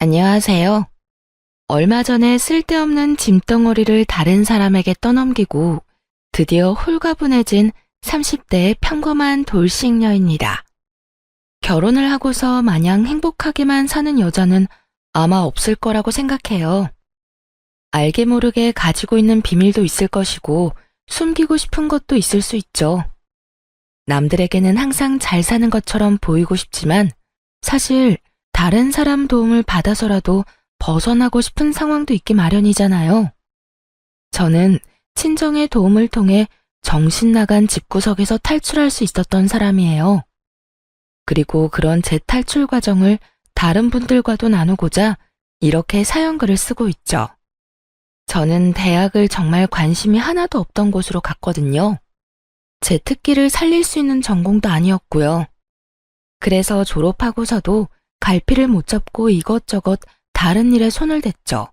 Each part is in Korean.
안녕하세요. 얼마 전에 쓸데없는 짐덩어리를 다른 사람에게 떠넘기고 드디어 홀가분해진 30대의 평범한 돌싱녀입니다. 결혼을 하고서 마냥 행복하게만 사는 여자는 아마 없을 거라고 생각해요. 알게 모르게 가지고 있는 비밀도 있을 것이고 숨기고 싶은 것도 있을 수 있죠. 남들에게는 항상 잘 사는 것처럼 보이고 싶지만 사실 다른 사람 도움을 받아서라도 벗어나고 싶은 상황도 있기 마련이잖아요. 저는 친정의 도움을 통해 정신 나간 집구석에서 탈출할 수 있었던 사람이에요. 그리고 그런 제 탈출 과정을 다른 분들과도 나누고자 이렇게 사연글을 쓰고 있죠. 저는 대학을 정말 관심이 하나도 없던 곳으로 갔거든요. 제 특기를 살릴 수 있는 전공도 아니었고요. 그래서 졸업하고서도 갈피를 못 잡고 이것저것 다른 일에 손을 댔죠.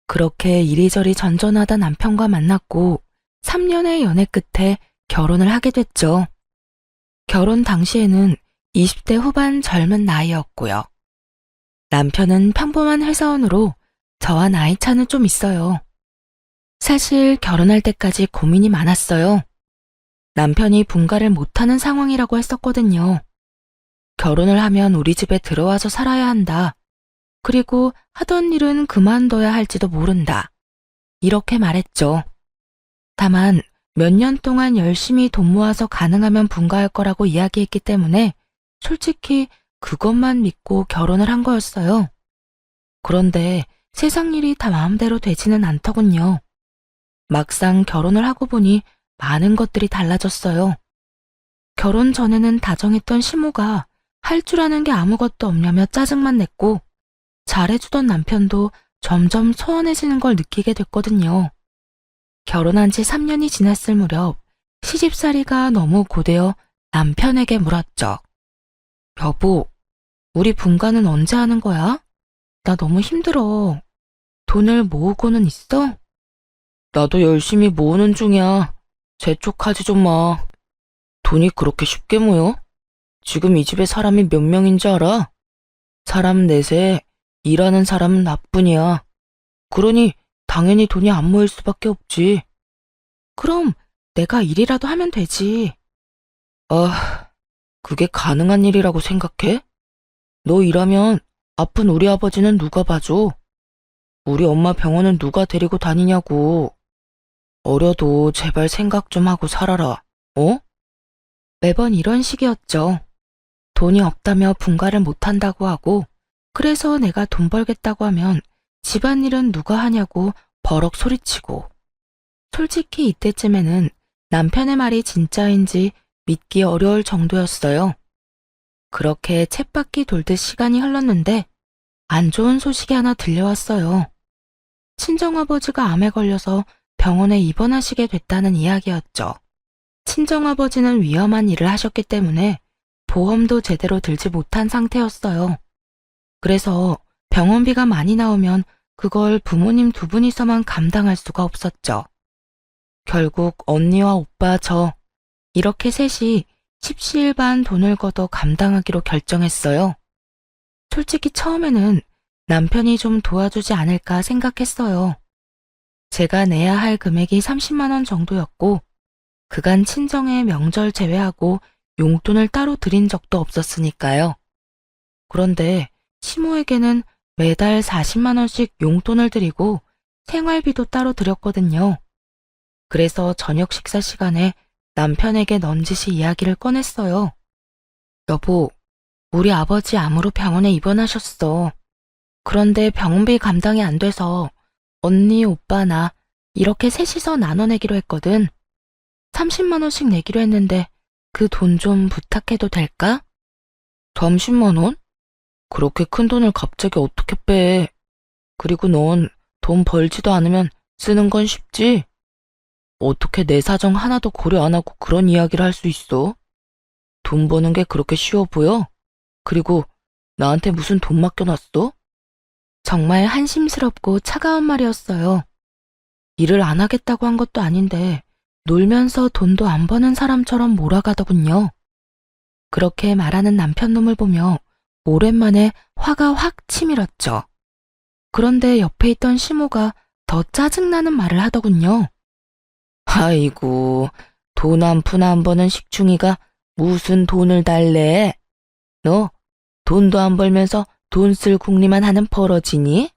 그렇게 이리저리 전전하다 남편과 만났고 3년의 연애 끝에 결혼을 하게 됐죠. 결혼 당시에는 20대 후반 젊은 나이였고요. 남편은 평범한 회사원으로 저와 나이 차는 좀 있어요. 사실 결혼할 때까지 고민이 많았어요. 남편이 분가를 못하는 상황이라고 했었거든요. 결혼을 하면 우리 집에 들어와서 살아야 한다. 그리고 하던 일은 그만둬야 할지도 모른다. 이렇게 말했죠. 다만 몇 년 동안 열심히 돈 모아서 가능하면 분가할 거라고 이야기했기 때문에 솔직히 그것만 믿고 결혼을 한 거였어요. 그런데 세상 일이 다 마음대로 되지는 않더군요. 막상 결혼을 하고 보니 많은 것들이 달라졌어요. 결혼 전에는 다정했던 시모가 할 줄 아는 게 아무것도 없냐며 짜증만 냈고 잘해주던 남편도 점점 소원해지는 걸 느끼게 됐거든요. 결혼한 지 3년이 지났을 무렵 시집살이가 너무 고되어 남편에게 물었죠. 여보, 우리 분가는 언제 하는 거야? 나 너무 힘들어. 돈을 모으고는 있어? 나도 열심히 모으는 중이야. 재촉하지 좀 마. 돈이 그렇게 쉽게 모여? 지금 이 집에 사람이 몇 명인지 알아? 사람 넷에 일하는 사람은 나뿐이야. 그러니 당연히 돈이 안 모일 수밖에 없지. 그럼 내가 일이라도 하면 되지. 아, 그게 가능한 일이라고 생각해? 너 일하면 아픈 우리 아버지는 누가 봐줘? 우리 엄마 병원은 누가 데리고 다니냐고. 어려도 제발 생각 좀 하고 살아라. 어? 매번 이런 식이었죠. 돈이 없다며 분가를 못한다고 하고 그래서 내가 돈 벌겠다고 하면 집안일은 누가 하냐고 버럭 소리치고 솔직히 이때쯤에는 남편의 말이 진짜인지 믿기 어려울 정도였어요. 그렇게 쳇바퀴 돌듯 시간이 흘렀는데 안 좋은 소식이 하나 들려왔어요. 친정아버지가 암에 걸려서 병원에 입원하시게 됐다는 이야기였죠. 친정아버지는 위험한 일을 하셨기 때문에 보험도 제대로 들지 못한 상태였어요. 그래서 병원비가 많이 나오면 그걸 부모님 두 분이서만 감당할 수가 없었죠. 결국 언니와 오빠 저 이렇게 셋이 십시일반 돈을 걷어 감당하기로 결정했어요. 솔직히 처음에는 남편이 좀 도와주지 않을까 생각했어요. 제가 내야 할 금액이 30만 원 정도였고 그간 친정에 명절 제외하고 용돈을 따로 드린 적도 없었으니까요. 그런데 시모에게는 매달 40만 원씩 용돈을 드리고 생활비도 따로 드렸거든요. 그래서 저녁 식사 시간에 남편에게 넌지시 이야기를 꺼냈어요. 여보, 우리 아버지 암으로 병원에 입원하셨어. 그런데 병원비 감당이 안 돼서 언니, 오빠, 나 이렇게 셋이서 나눠내기로 했거든. 30만 원씩 내기로 했는데 그 돈 좀 부탁해도 될까? 30만 원? 그렇게 큰 돈을 갑자기 어떻게 빼? 그리고 넌 돈 벌지도 않으면 쓰는 건 쉽지? 어떻게 내 사정 하나도 고려 안 하고 그런 이야기를 할 수 있어? 돈 버는 게 그렇게 쉬워 보여? 그리고 나한테 무슨 돈 맡겨놨어? 정말 한심스럽고 차가운 말이었어요. 일을 안 하겠다고 한 것도 아닌데 놀면서 돈도 안 버는 사람처럼 몰아가더군요. 그렇게 말하는 남편 놈을 보며 오랜만에 화가 확 치밀었죠. 그런데 옆에 있던 시모가 더 짜증나는 말을 하더군요. 아이고, 돈 한 푼 안 버는 식충이가 무슨 돈을 달래? 너 돈도 안 벌면서 돈 쓸 궁리만 하는 버러지니?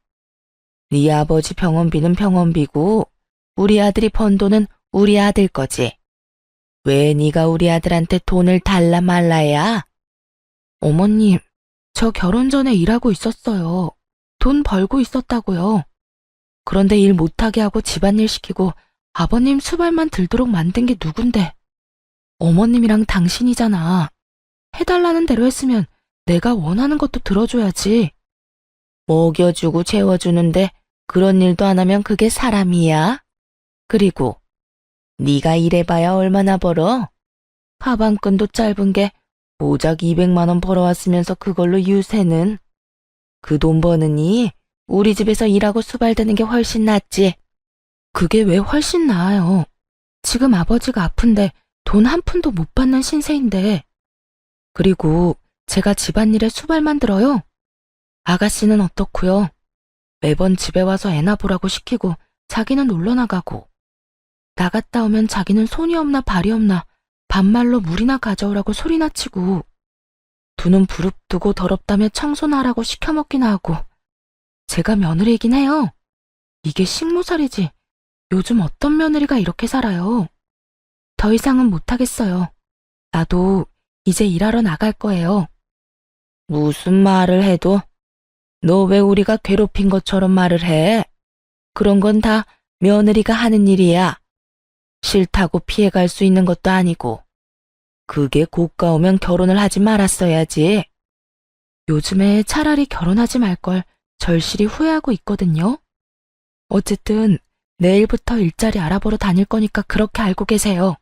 네 아버지 병원비는 병원비고 우리 아들이 번 돈은 우리 아들 거지. 왜 네가 우리 아들한테 돈을 달라 말라야? 어머님, 저 결혼 전에 일하고 있었어요. 돈 벌고 있었다고요. 그런데 일 못하게 하고 집안일 시키고 아버님 수발만 들도록 만든 게 누군데? 어머님이랑 당신이잖아. 해달라는 대로 했으면 내가 원하는 것도 들어줘야지. 먹여주고 재워주는데 그런 일도 안 하면 그게 사람이야? 그리고 네가 일해봐야 얼마나 벌어? 가방끈도 짧은 게 고작 200만 원 벌어왔으면서 그걸로 유세는? 그 돈 버느니 우리 집에서 일하고 수발드는 게 훨씬 낫지. 그게 왜 훨씬 나아요? 지금 아버지가 아픈데 돈 한 푼도 못 받는 신세인데. 그리고 제가 집안일에 수발만 들어요? 아가씨는 어떻고요? 매번 집에 와서 애나 보라고 시키고 자기는 놀러 나가고. 나갔다 오면 자기는 손이 없나 발이 없나 반말로 물이나 가져오라고 소리나 치고. 두는 부릅뜨고 더럽다며 청소나 하라고 시켜먹기나 하고. 제가 며느리이긴 해요. 이게 식모살이지. 요즘 어떤 며느리가 이렇게 살아요. 더 이상은 못하겠어요. 나도 이제 일하러 나갈 거예요. 무슨 말을 해도 너 왜 우리가 괴롭힌 것처럼 말을 해? 그런 건 다 며느리가 하는 일이야. 싫다고 피해갈 수 있는 것도 아니고. 그게 고가오면 결혼을 하지 말았어야지. 요즘에 차라리 결혼하지 말 걸 절실히 후회하고 있거든요. 어쨌든 내일부터 일자리 알아보러 다닐 거니까 그렇게 알고 계세요.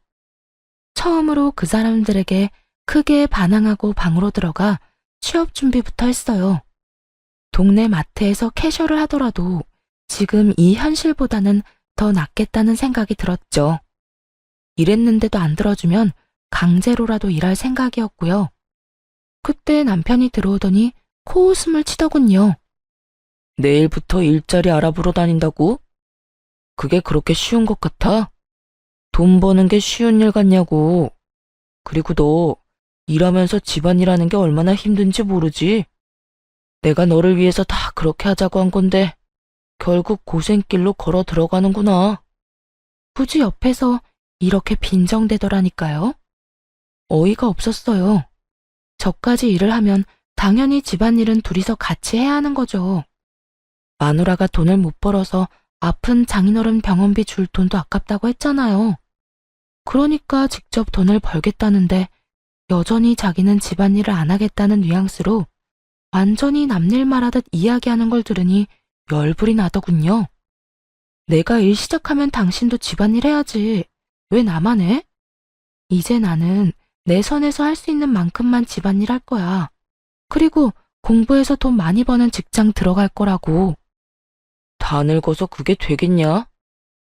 처음으로 그 사람들에게 크게 반항하고 방으로 들어가 취업 준비부터 했어요. 동네 마트에서 캐셔를 하더라도 지금 이 현실보다는 더 낫겠다는 생각이 들었죠. 일했는데도 안 들어주면 강제로라도 일할 생각이었고요. 그때 남편이 들어오더니 코웃음을 치더군요. 내일부터 일자리 알아보러 다닌다고? 그게 그렇게 쉬운 것 같아? 돈 버는 게 쉬운 일 같냐고. 그리고 너 일하면서 집안일하는 게 얼마나 힘든지 모르지? 내가 너를 위해서 다 그렇게 하자고 한 건데 결국 고생길로 걸어 들어가는구나. 굳이 옆에서 이렇게 빈정대더라니까요. 어이가 없었어요. 저까지 일을 하면 당연히 집안일은 둘이서 같이 해야 하는 거죠. 마누라가 돈을 못 벌어서 아픈 장인어른 병원비 줄 돈도 아깝다고 했잖아요. 그러니까 직접 돈을 벌겠다는데 여전히 자기는 집안일을 안 하겠다는 뉘앙스로 완전히 남일 말하듯 이야기하는 걸 들으니 열불이 나더군요. 내가 일 시작하면 당신도 집안일 해야지. 왜 나만 해? 이제 나는 내 선에서 할 수 있는 만큼만 집안일 할 거야. 그리고 공부해서 돈 많이 버는 직장 들어갈 거라고. 다 늙어서 그게 되겠냐?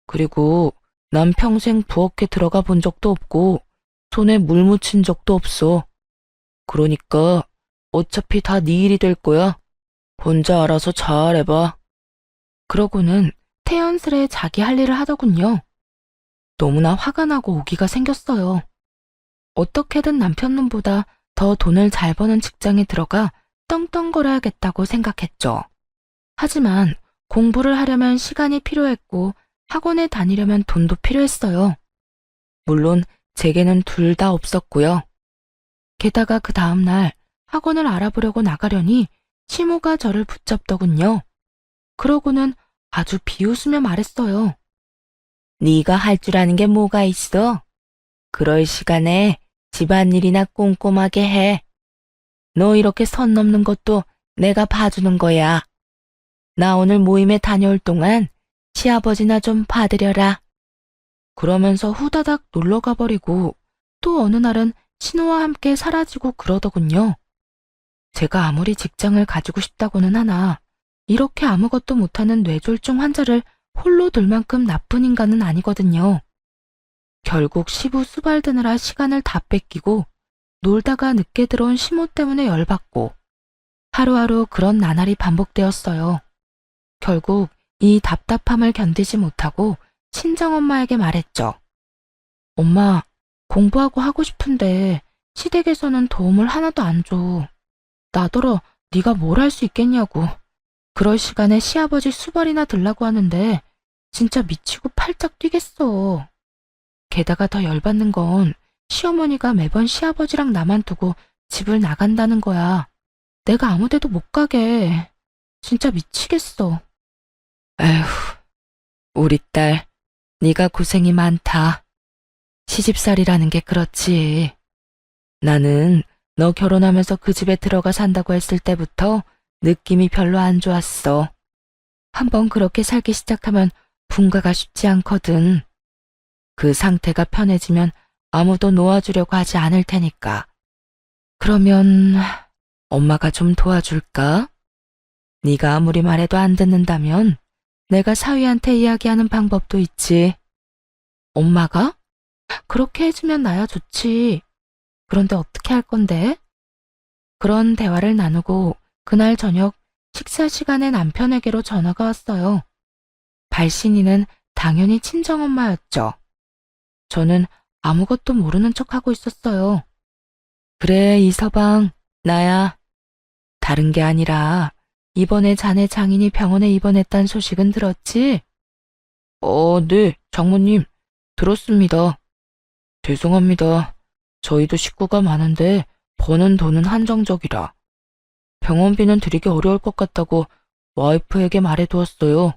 그리고 난 평생 부엌에 들어가 본 적도 없고 손에 물 묻힌 적도 없어. 그러니까 어차피 다 네 일이 될 거야. 혼자 알아서 잘 해봐. 그러고는 태연스레 자기 할 일을 하더군요. 너무나 화가 나고 오기가 생겼어요. 어떻게든 남편 놈보다 더 돈을 잘 버는 직장에 들어가 떵떵거려야겠다고 생각했죠. 하지만 공부를 하려면 시간이 필요했고 학원에 다니려면 돈도 필요했어요. 물론 제게는 둘 다 없었고요. 게다가 그 다음날 학원을 알아보려고 나가려니 시모가 저를 붙잡더군요. 그러고는 아주 비웃으며 말했어요. 네가 할 줄 아는 게 뭐가 있어? 그럴 시간에 집안일이나 꼼꼼하게 해. 너 이렇게 선 넘는 것도 내가 봐주는 거야. 나 오늘 모임에 다녀올 동안 시아버지나 좀 봐드려라. 그러면서 후다닥 놀러 가버리고 또 어느 날은 신호와 함께 사라지고 그러더군요. 제가 아무리 직장을 가지고 싶다고는 하나 이렇게 아무것도 못하는 뇌졸중 환자를 홀로 둘 만큼 나쁜 인간은 아니거든요. 결국 시부 수발드느라 시간을 다 뺏기고 놀다가 늦게 들어온 시모 때문에 열받고 하루하루 그런 나날이 반복되었어요. 결국 이 답답함을 견디지 못하고 친정엄마에게 말했죠. 엄마, 공부하고 하고 싶은데 시댁에서는 도움을 하나도 안 줘. 나더러 네가 뭘 할 수 있겠냐고. 그럴 시간에 시아버지 수발이나 들라고 하는데 진짜 미치고 팔짝 뛰겠어. 게다가 더 열받는 건 시어머니가 매번 시아버지랑 나만 두고 집을 나간다는 거야. 내가 아무 데도 못 가게. 진짜 미치겠어. 에휴, 우리 딸, 네가 고생이 많다. 시집살이라는 게 그렇지. 나는 너 결혼하면서 그 집에 들어가 산다고 했을 때부터 느낌이 별로 안 좋았어. 한번 그렇게 살기 시작하면 분가가 쉽지 않거든. 그 상태가 편해지면 아무도 놓아주려고 하지 않을 테니까. 그러면 엄마가 좀 도와줄까? 네가 아무리 말해도 안 듣는다면 내가 사위한테 이야기하는 방법도 있지. 엄마가? 그렇게 해주면 나야 좋지. 그런데 어떻게 할 건데? 그런 대화를 나누고 그날 저녁 식사 시간에 남편에게로 전화가 왔어요. 발신이는 당연히 친정엄마였죠. 저는 아무것도 모르는 척하고 있었어요. 그래, 이서방, 나야. 다른 게 아니라 이번에 자네 장인이 병원에 입원했단 소식은 들었지? 네, 장모님. 들었습니다. 죄송합니다. 저희도 식구가 많은데 버는 돈은 한정적이라. 병원비는 드리기 어려울 것 같다고 와이프에게 말해두었어요.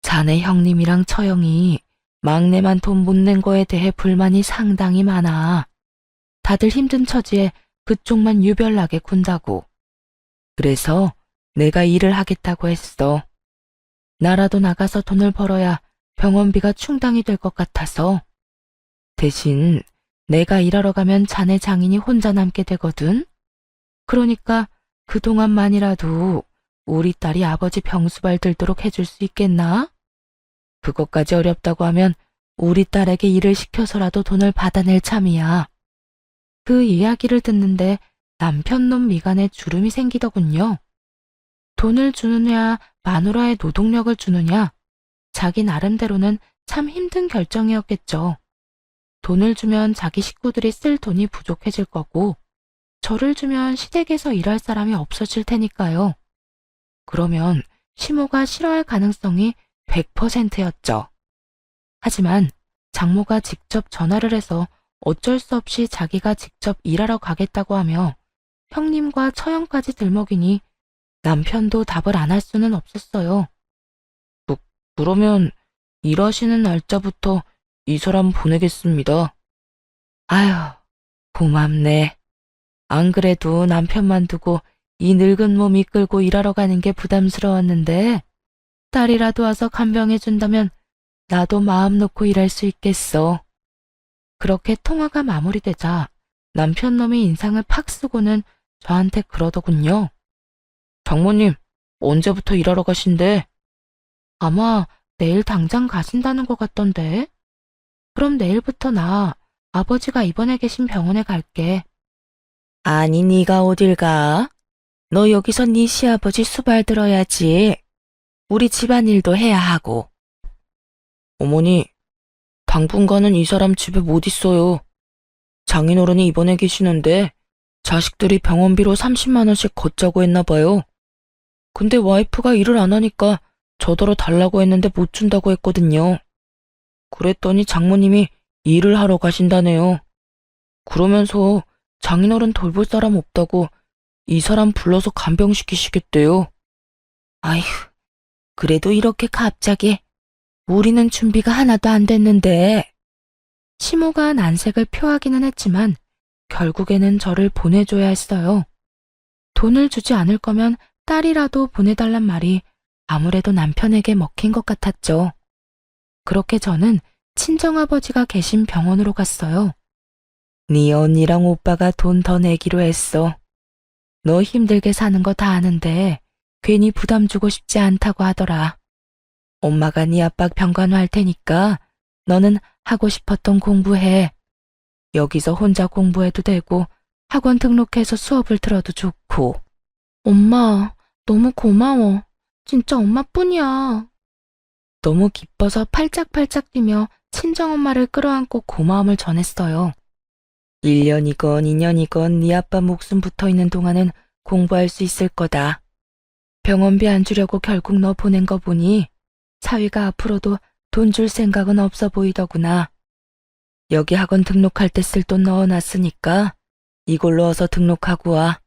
자네 형님이랑 처형이 막내만 돈 못 낸 거에 대해 불만이 상당히 많아. 다들 힘든 처지에 그쪽만 유별나게 군다고. 그래서 내가 일을 하겠다고 했어. 나라도 나가서 돈을 벌어야 병원비가 충당이 될 것 같아서. 대신 내가 일하러 가면 자네 장인이 혼자 남게 되거든. 그러니까 그동안만이라도 우리 딸이 아버지 병수발 들도록 해줄 수 있겠나? 그것까지 어렵다고 하면 우리 딸에게 일을 시켜서라도 돈을 받아낼 참이야. 그 이야기를 듣는데 남편놈 미간에 주름이 생기더군요. 돈을 주느냐 마누라의 노동력을 주느냐, 자기 나름대로는 참 힘든 결정이었겠죠. 돈을 주면 자기 식구들이 쓸 돈이 부족해질 거고, 저를 주면 시댁에서 일할 사람이 없어질 테니까요. 그러면 시모가 싫어할 가능성이 100%였죠. 하지만 장모가 직접 전화를 해서 어쩔 수 없이 자기가 직접 일하러 가겠다고 하며 형님과 처형까지 들먹이니 남편도 답을 안 할 수는 없었어요. 그러면 일하시는 날짜부터 이 사람 보내겠습니다. 아휴, 고맙네. 안 그래도 남편만 두고 이 늙은 몸 이끌고 일하러 가는 게 부담스러웠는데 딸이라도 와서 간병해준다면 나도 마음 놓고 일할 수 있겠어. 그렇게 통화가 마무리되자 남편놈이 인상을 팍 쓰고는 저한테 그러더군요. 장모님, 언제부터 일하러 가신대? 아마 내일 당장 가신다는 것 같던데. 그럼 내일부터 나 아버지가 입원해 계신 병원에 갈게. 아니, 네가 어딜 가? 너 여기서 네 시아버지 수발 들어야지. 우리 집안일도 해야 하고. 어머니, 당분간은 이 사람 집에 못 있어요. 장인어른이 입원해 계시는데 자식들이 병원비로 30만 원씩 걷자고 했나 봐요. 근데 와이프가 일을 안 하니까 저더러 달라고 했는데 못 준다고 했거든요. 그랬더니 장모님이 일을 하러 가신다네요. 그러면서 장인어른 돌볼 사람 없다고 이 사람 불러서 간병시키시겠대요. 아휴, 그래도 이렇게 갑자기. 우리는 준비가 하나도 안 됐는데. 시모가 난색을 표하기는 했지만 결국에는 저를 보내줘야 했어요. 돈을 주지 않을 거면 딸이라도 보내달란 말이 아무래도 남편에게 먹힌 것 같았죠. 그렇게 저는 친정아버지가 계신 병원으로 갔어요. 네 언니랑 오빠가 돈 더 내기로 했어. 너 힘들게 사는 거 다 아는데 괜히 부담 주고 싶지 않다고 하더라. 엄마가 네 아빠 병간호 할 테니까 너는 하고 싶었던 공부해. 여기서 혼자 공부해도 되고 학원 등록해서 수업을 들어도 좋고. 엄마, 너무 고마워. 진짜 엄마뿐이야. 너무 기뻐서 팔짝팔짝 뛰며 친정엄마를 끌어안고 고마움을 전했어요. 1년이건 2년이건 네 아빠 목숨 붙어있는 동안은 공부할 수 있을 거다. 병원비 안 주려고 결국 너 보낸 거 보니 사위가 앞으로도 돈 줄 생각은 없어 보이더구나. 여기 학원 등록할 때 쓸 돈 넣어놨으니까 이걸로 어서 등록하고 와.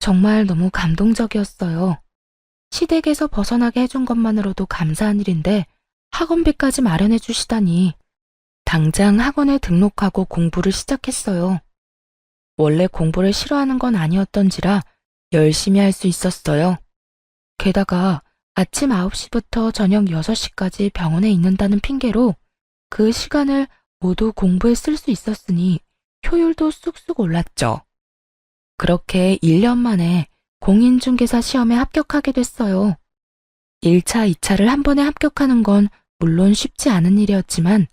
정말 너무 감동적이었어요. 시댁에서 벗어나게 해준 것만으로도 감사한 일인데 학원비까지 마련해 주시다니. 당장 학원에 등록하고 공부를 시작했어요. 원래 공부를 싫어하는 건 아니었던지라 열심히 할 수 있었어요. 게다가 아침 9시부터 저녁 6시까지 병원에 있는다는 핑계로 그 시간을 모두 공부에 쓸 수 있었으니 효율도 쑥쑥 올랐죠. 그렇게 1년 만에 공인중개사 시험에 합격하게 됐어요. 1차, 2차를 한 번에 합격하는 건 물론 쉽지 않은 일이었지만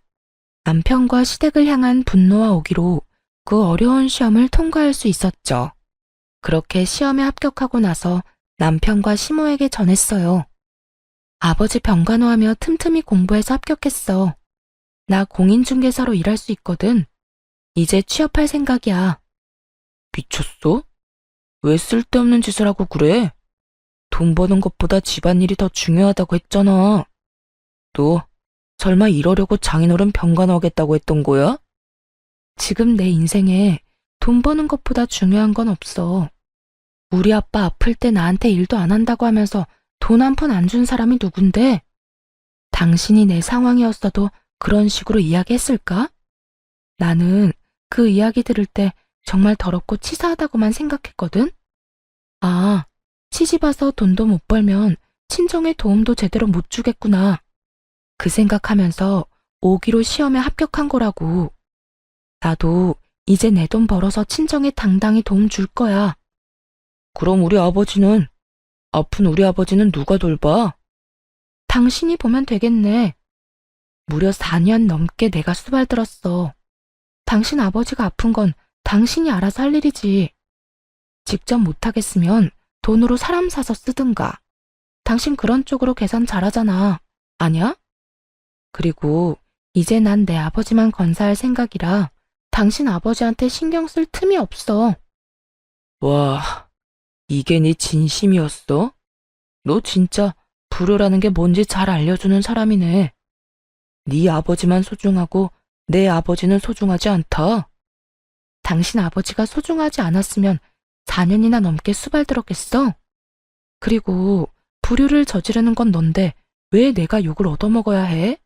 남편과 시댁을 향한 분노와 오기로 그 어려운 시험을 통과할 수 있었죠. 그렇게 시험에 합격하고 나서 남편과 시모에게 전했어요. 아버지 병간호하며 틈틈이 공부해서 합격했어. 나 공인중개사로 일할 수 있거든. 이제 취업할 생각이야. 미쳤어? 왜 쓸데없는 짓을 하고 그래? 돈 버는 것보다 집안일이 더 중요하다고 했잖아. 너 설마 이러려고 장인어른 병간호하겠다고 했던 거야? 지금 내 인생에 돈 버는 것보다 중요한 건 없어. 우리 아빠 아플 때 나한테 일도 안 한다고 하면서 돈 한 푼 안 준 사람이 누군데? 당신이 내 상황이었어도 그런 식으로 이야기했을까? 나는 그 이야기 들을 때 정말 더럽고 치사하다고만 생각했거든? 아, 시집 와서 돈도 못 벌면 친정에 도움도 제대로 못 주겠구나. 그 생각하면서 5기로 시험에 합격한 거라고. 나도 이제 내 돈 벌어서 친정에 당당히 도움 줄 거야. 그럼 아픈 우리 아버지는 누가 돌봐? 당신이 보면 되겠네. 무려 4년 넘게 내가 수발들었어. 당신 아버지가 아픈 건 당신이 알아서 할 일이지. 직접 못하겠으면 돈으로 사람 사서 쓰든가. 당신 그런 쪽으로 계산 잘하잖아. 아냐? 그리고 이제 난 내 아버지만 건사할 생각이라 당신 아버지한테 신경 쓸 틈이 없어. 와, 이게 네 진심이었어? 너 진짜 불효라는 게 뭔지 잘 알려주는 사람이네. 네 아버지만 소중하고 내 아버지는 소중하지 않다. 당신 아버지가 소중하지 않았으면 4년이나 넘게 수발들었겠어? 그리고 불효를 저지르는 건 넌데 왜 내가 욕을 얻어먹어야 해?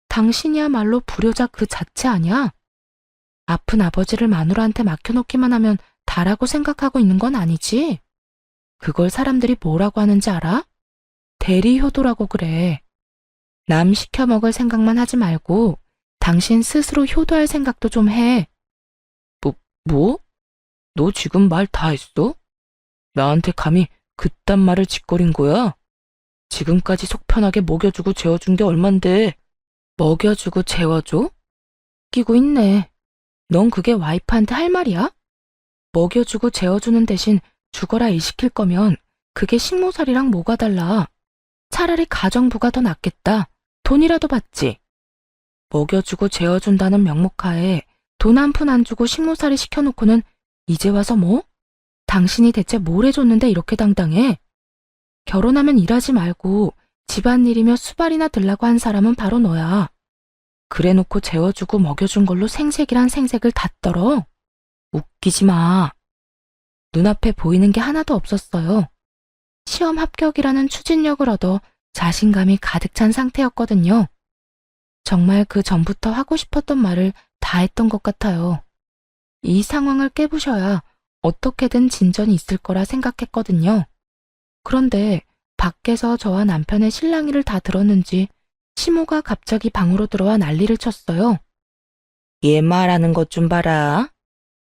당신이야말로 불효자 그 자체 아냐? 아픈 아버지를 마누라한테 맡겨놓기만 하면 다라고 생각하고 있는 건 아니지? 그걸 사람들이 뭐라고 하는지 알아? 대리효도라고 그래. 남 시켜먹을 생각만 하지 말고 당신 스스로 효도할 생각도 좀 해. 뭐? 너 지금 말 다 했어? 나한테 감히 그딴 말을 짓거린 거야? 지금까지 속 편하게 먹여주고 재워준 게 얼만데. 먹여주고 재워줘? 끼고 있네. 넌 그게 와이프한테 할 말이야? 먹여주고 재워주는 대신 죽어라 일 시킬 거면 그게 식모살이랑 뭐가 달라. 차라리 가정부가 더 낫겠다. 돈이라도 받지. 먹여주고 재워준다는 명목하에 돈 한 푼 안 주고 식모살이 시켜놓고는 이제 와서 뭐? 당신이 대체 뭘 해줬는데 이렇게 당당해? 결혼하면 일하지 말고 집안일이며 수발이나 들라고 한 사람은 바로 너야. 그래놓고 재워주고 먹여준 걸로 생색이란 생색을 다 떨어. 웃기지 마. 눈앞에 보이는 게 하나도 없었어요. 시험 합격이라는 추진력을 얻어 자신감이 가득 찬 상태였거든요. 정말 그 전부터 하고 싶었던 말을 다 했던 것 같아요. 이 상황을 깨부셔야 어떻게든 진전이 있을 거라 생각했거든요. 그런데 밖에서 저와 남편의 실랑이를 다 들었는지 시모가 갑자기 방으로 들어와 난리를 쳤어요. 얘 말하는 것 좀 봐라.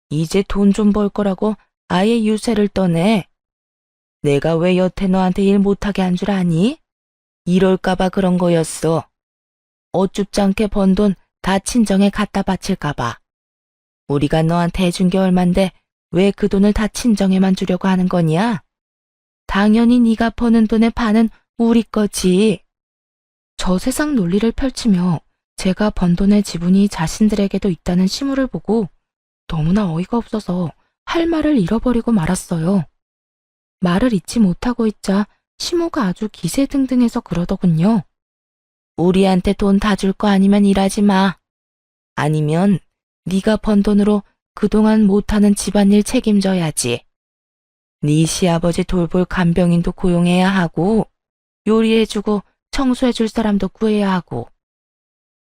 이제 돈 좀 벌 거라고 아예 유세를 떠내. 내가 왜 여태 너한테 일 못하게 한 줄 아니? 이럴까봐 그런 거였어. 어줍지 않게 번 돈 다 친정에 갖다 바칠까봐. 우리가 너한테 해준 게 얼만데 왜 그 돈을 다 친정에만 주려고 하는 거냐? 당연히 네가 버는 돈의 반은 우리 거지. 저 세상 논리를 펼치며 제가 번 돈의 지분이 자신들에게도 있다는 시무를 보고 너무나 어이가 없어서 할 말을 잃어버리고 말았어요. 말을 잇지 못하고 있자 시모가 아주 기세등등해서 그러더군요. 우리한테 돈 다 줄 거 아니면 일하지 마. 아니면 네가 번 돈으로 그동안 못하는 집안일 책임져야지. 네 시아버지 돌볼 간병인도 고용해야 하고 요리해주고 청소해줄 사람도 구해야 하고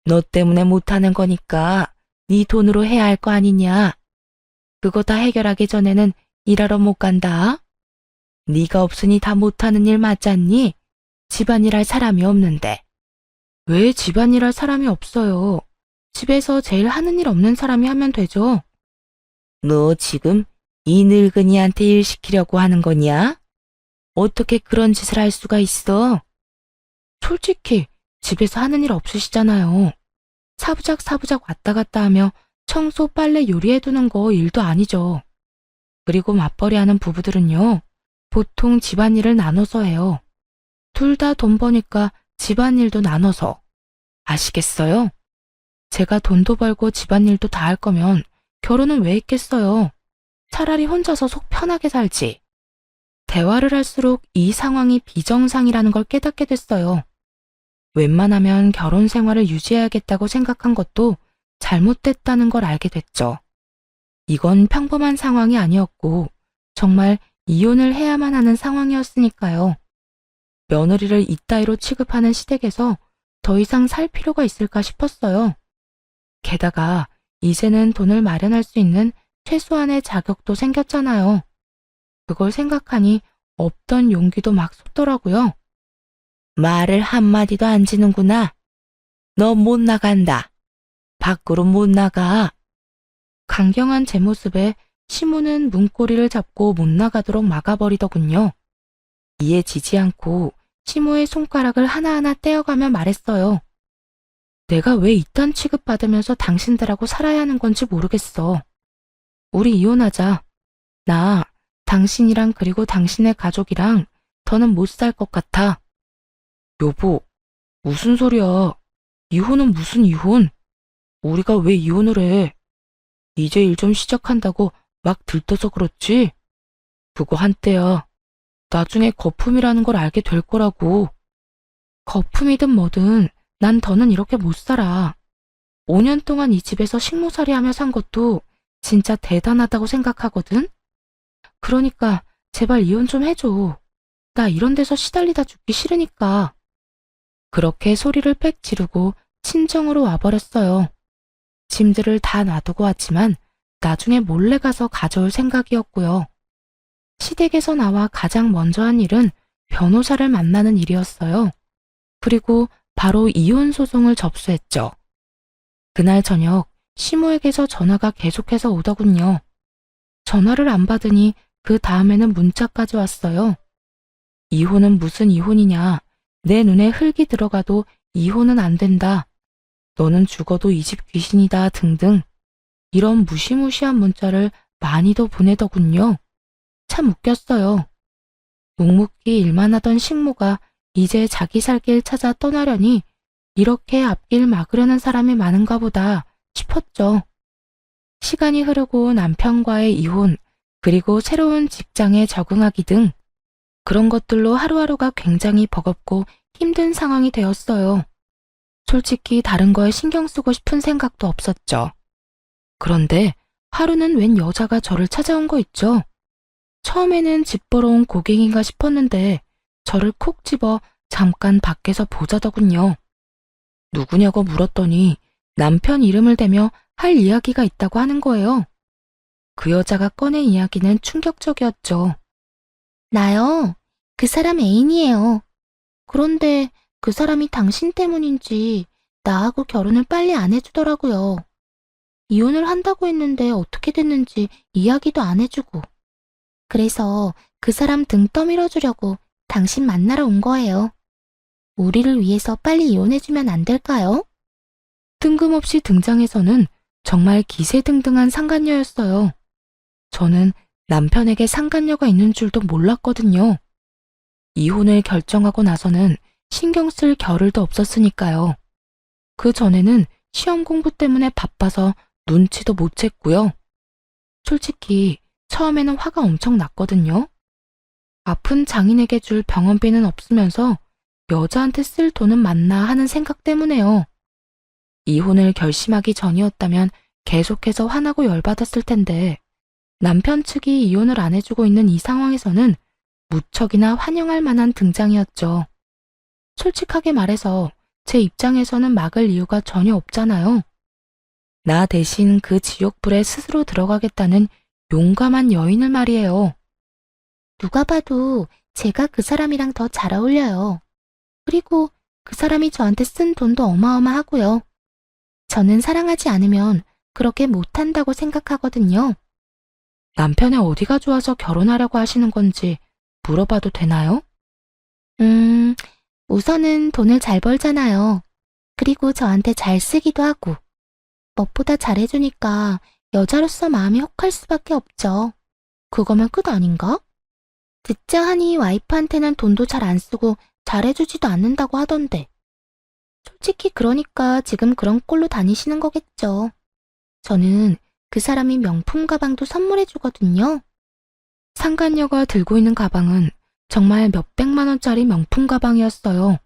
너 때문에 못하는 거니까 네 돈으로 해야 할 거 아니냐. 그거 다 해결하기 전에는 일하러 못 간다. 네가 없으니 다 못하는 일 맞잖니? 집안일 할 사람이 없는데. 왜 집안일 할 사람이 없어요? 집에서 제일 하는 일 없는 사람이 하면 되죠. 너 지금 이 늙은이한테 일 시키려고 하는 거냐? 어떻게 그런 짓을 할 수가 있어? 솔직히 집에서 하는 일 없으시잖아요. 사부작 왔다 갔다 하며 청소, 빨래, 요리해두는 거 일도 아니죠. 그리고 맞벌이 하는 부부들은요, 보통 집안일을 나눠서 해요. 둘 다 돈 버니까 집안일도 나눠서. 아시겠어요? 제가 돈도 벌고 집안일도 다 할 거면 결혼은 왜 했겠어요? 차라리 혼자서 속 편하게 살지. 대화를 할수록 이 상황이 비정상이라는 걸 깨닫게 됐어요. 웬만하면 결혼 생활을 유지해야겠다고 생각한 것도 잘못됐다는 걸 알게 됐죠. 이건 평범한 상황이 아니었고 정말 이혼을 해야만 하는 상황이었으니까요. 며느리를 이따위로 취급하는 시댁에서 더 이상 살 필요가 있을까 싶었어요. 게다가 이제는 돈을 마련할 수 있는 최소한의 자격도 생겼잖아요. 그걸 생각하니 없던 용기도 막 솟더라고요. 말을 한마디도 안 지는구나. 너 못 나간다. 밖으로 못 나가. 강경한 제 모습에 시모는 문고리를 잡고 못 나가도록 막아버리더군요. 이에 지지 않고 시모의 손가락을 하나하나 떼어가며 말했어요. 내가 왜 이딴 취급받으면서 당신들하고 살아야 하는 건지 모르겠어. 우리 이혼하자. 나 당신이랑 그리고 당신의 가족이랑 더는 못 살 것 같아. 여보, 무슨 소리야. 이혼은 무슨 이혼? 우리가 왜 이혼을 해? 이제 일 좀 시작한다고 막 들떠서 그렇지? 그거 한때야. 나중에 거품이라는 걸 알게 될 거라고. 거품이든 뭐든 난 더는 이렇게 못 살아. 5년 동안 이 집에서 식모살이 하며 산 것도 진짜 대단하다고 생각하거든? 그러니까 제발 이혼 좀 해줘. 나 이런 데서 시달리다 죽기 싫으니까. 그렇게 소리를 빽 지르고 친정으로 와버렸어요. 짐들을 다 놔두고 왔지만 나중에 몰래 가서 가져올 생각이었고요. 시댁에서 나와 가장 먼저 한 일은 변호사를 만나는 일이었어요. 그리고 바로 이혼 소송을 접수했죠. 그날 저녁 시모에게서 전화가 계속해서 오더군요. 전화를 안 받으니 그 다음에는 문자까지 왔어요. 이혼은 무슨 이혼이냐. 내 눈에 흙이 들어가도 이혼은 안 된다. 너는 죽어도 이 집 귀신이다 등등. 이런 무시무시한 문자를 많이도 보내더군요. 참 웃겼어요. 묵묵히 일만 하던 식모가 이제 자기 살 길 찾아 떠나려니 이렇게 앞길 막으려는 사람이 많은가 보다 싶었죠. 시간이 흐르고 남편과의 이혼, 그리고 새로운 직장에 적응하기 등 그런 것들로 하루하루가 굉장히 버겁고 힘든 상황이 되었어요. 솔직히 다른 거에 신경 쓰고 싶은 생각도 없었죠. 그런데 하루는 웬 여자가 저를 찾아온 거 있죠. 처음에는 집 보러 온 고객인가 싶었는데 저를 콕 집어 잠깐 밖에서 보자더군요. 누구냐고 물었더니 남편 이름을 대며 할 이야기가 있다고 하는 거예요. 그 여자가 꺼낸 이야기는 충격적이었죠. 나요. 그 사람 애인이에요. 그런데 그 사람이 당신 때문인지 나하고 결혼을 빨리 안 해주더라고요. 이혼을 한다고 했는데 어떻게 됐는지 이야기도 안 해주고. 그래서 그 사람 등 떠밀어주려고 당신 만나러 온 거예요. 우리를 위해서 빨리 이혼해주면 안 될까요? 뜬금없이 등장해서는 정말 기세등등한 상간녀였어요. 저는 남편에게 상간녀가 있는 줄도 몰랐거든요. 이혼을 결정하고 나서는 신경 쓸 겨를도 없었으니까요. 그 전에는 시험 공부 때문에 바빠서 눈치도 못 챘고요. 솔직히 처음에는 화가 엄청 났거든요. 아픈 장인에게 줄 병원비는 없으면서 여자한테 쓸 돈은 많나 하는 생각 때문에요. 이혼을 결심하기 전이었다면 계속해서 화나고 열받았을 텐데 남편 측이 이혼을 안 해주고 있는 이 상황에서는 무척이나 환영할 만한 등장이었죠. 솔직하게 말해서 제 입장에서는 막을 이유가 전혀 없잖아요. 나 대신 그 지옥불에 스스로 들어가겠다는 용감한 여인을 말이에요. 누가 봐도 제가 그 사람이랑 더 잘 어울려요. 그리고 그 사람이 저한테 쓴 돈도 어마어마하고요. 저는 사랑하지 않으면 그렇게 못한다고 생각하거든요. 남편의 어디가 좋아서 결혼하려고 하시는 건지 물어봐도 되나요? 우선은 돈을 잘 벌잖아요. 그리고 저한테 잘 쓰기도 하고. 무엇보다 잘해주니까 여자로서 마음이 혹할 수밖에 없죠. 그거면 끝 아닌가? 듣자 하니 와이프한테는 돈도 잘 안 쓰고 잘해주지도 않는다고 하던데. 솔직히 그러니까 지금 그런 꼴로 다니시는 거겠죠. 저는 그 사람이 명품 가방도 선물해주거든요. 상간녀가 들고 있는 가방은 정말 몇백만 원짜리 명품 가방이었어요.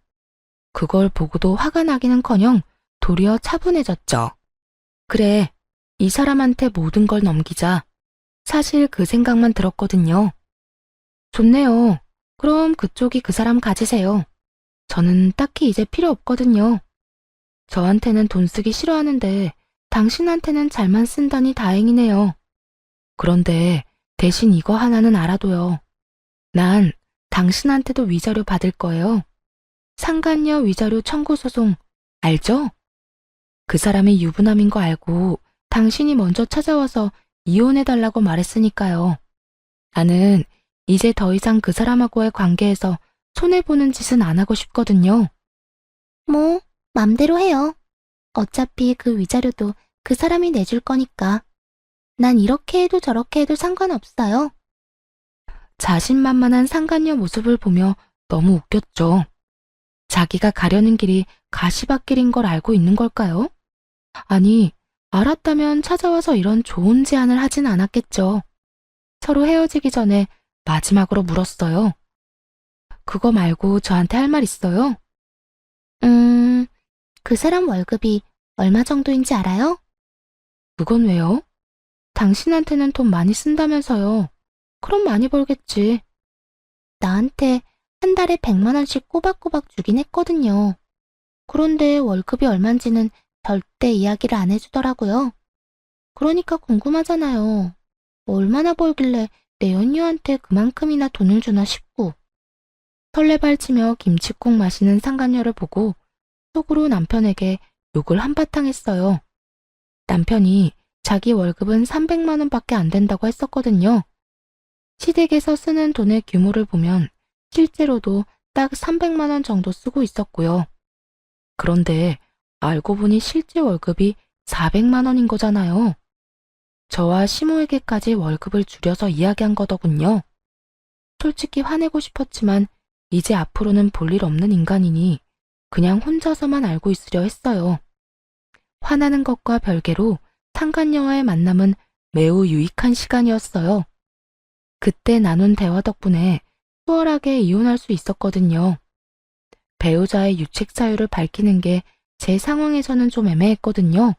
그걸 보고도 화가 나기는커녕 도리어 차분해졌죠. 그래, 이 사람한테 모든 걸 넘기자. 사실 그 생각만 들었거든요. 좋네요. 그럼 그쪽이 그 사람 가지세요. 저는 딱히 이제 필요 없거든요. 저한테는 돈 쓰기 싫어하는데 당신한테는 잘만 쓴다니 다행이네요. 그런데 대신 이거 하나는 알아둬요. 난 당신한테도 위자료 받을 거예요. 상간녀 위자료 청구 소송 알죠? 그 사람이 유부남인 거 알고 당신이 먼저 찾아와서 이혼해달라고 말했으니까요. 나는 이제 더 이상 그 사람하고의 관계에서 손해보는 짓은 안 하고 싶거든요. 뭐, 맘대로 해요. 어차피 그 위자료도 그 사람이 내줄 거니까. 난 이렇게 해도 저렇게 해도 상관없어요. 자신만만한 상간녀 모습을 보며 너무 웃겼죠. 자기가 가려는 길이 가시밭길인 걸 알고 있는 걸까요? 아니, 알았다면 찾아와서 이런 좋은 제안을 하진 않았겠죠. 서로 헤어지기 전에 마지막으로 물었어요. 그거 말고 저한테 할 말 있어요? 그 사람 월급이 얼마 정도인지 알아요? 그건 왜요? 당신한테는 돈 많이 쓴다면서요. 그럼 많이 벌겠지. 나한테 한 달에 100만 원씩 꼬박꼬박 주긴 했거든요. 그런데 월급이 얼만지는 절대 이야기를 안 해주더라고요. 그러니까 궁금하잖아요. 얼마나 벌길래 내 연유한테 그만큼이나 돈을 주나 싶고. 설레발치며 김칫국 마시는 상간녀를 보고 속으로 남편에게 욕을 한바탕 했어요. 남편이 자기 월급은 300만 원밖에 안 된다고 했었거든요. 시댁에서 쓰는 돈의 규모를 보면 실제로도 딱 300만 원 정도 쓰고 있었고요. 그런데 알고 보니 실제 월급이 400만 원인 거잖아요. 저와 시모에게까지 월급을 줄여서 이야기한 거더군요. 솔직히 화내고 싶었지만 이제 앞으로는 볼 일 없는 인간이니 그냥 혼자서만 알고 있으려 했어요. 화나는 것과 별개로 상간녀와의 만남은 매우 유익한 시간이었어요. 그때 나눈 대화 덕분에 수월하게 이혼할 수 있었거든요. 배우자의 유책 사유를 밝히는 게 제 상황에서는 좀 애매했거든요.